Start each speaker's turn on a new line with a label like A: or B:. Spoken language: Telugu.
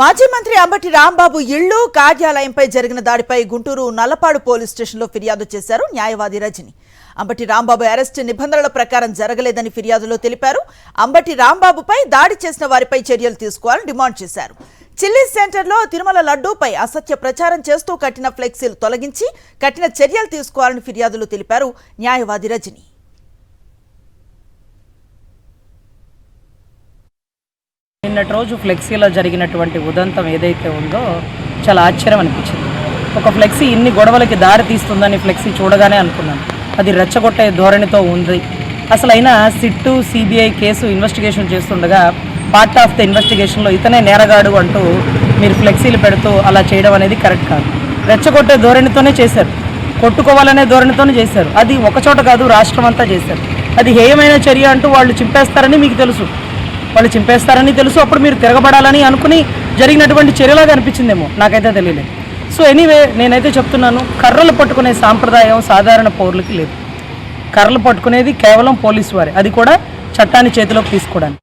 A: మాజీ మంత్రి అంబటి రాంబాబు ఇళ్లు కార్యాలయంపై జరిగిన దాడిపై గుంటూరు నల్లపాడు పోలీస్ స్టేషన్లో ఫిర్యాదు చేశారు న్యాయవాది రజని. అంబటి రాంబాబు అరెస్ట్ నిబంధనల ప్రకారం జరగలేదని ఫిర్యాదులో తెలిపారు. అంబటి రాంబాబుపై దాడి చేసిన వారిపై చర్యలు తీసుకోవాలని డిమాండ్ చేశారు. చిల్లీ సెంటర్లో తిరుమల లడ్డూపై అసత్య ప్రచారం చేస్తూ కట్టిన ఫ్లెక్సీలు తొలగించి కఠిన చర్యలు తీసుకోవాలని ఫిర్యాదులో తెలిపారు న్యాయవాది రజని.
B: నిన్నటి రోజు ఫ్లెక్సీలో జరిగినటువంటి ఉదంతం ఏదైతే ఉందో చాలా ఆశ్చర్యం అనిపించింది. ఒక ఫ్లెక్సీ ఇన్ని గొడవలకి దారి తీస్తుందని ఫ్లెక్సీ చూడగానే అనుకున్నాను. అది రెచ్చగొట్టే ధోరణితో ఉంది. అసలు అయినా సిట్టు సిబిఐ కేసు ఇన్వెస్టిగేషన్ చేస్తుండగా పార్ట్ ఆఫ్ ద ఇన్వెస్టిగేషన్లో ఇతనే నేరగాడు అంటూ మీరు ఫ్లెక్సీలు పెడుతూ అలా చేయడం అనేది కరెక్ట్ కాదు. రెచ్చగొట్టే ధోరణితోనే చేశారు, కొట్టుకోవాలనే ధోరణితోనే చేశారు. అది ఒకచోట కాదు, రాష్ట్రం అంతా చేశారు. అది హేయమైన చర్య అంటూ వాళ్ళు చింపేస్తారని మీకు తెలుసు, వాళ్ళు చింపేస్తారని తెలుసు. అప్పుడు మీరు తిరగబడాలని అనుకుని జరిగినటువంటి చర్యలాగా అనిపించిందేమో, నాకైతే తెలియలేదు. సో ఎనీవే, నేనైతే చెప్తున్నాను, కర్రలు పట్టుకునే సాంప్రదాయం సాధారణ పౌరులకి లేదు. కర్రలు పట్టుకునేది కేవలం పోలీసు వారే, అది కూడా చట్టాన్ని చేతిలోకి తీసుకోవడానికి.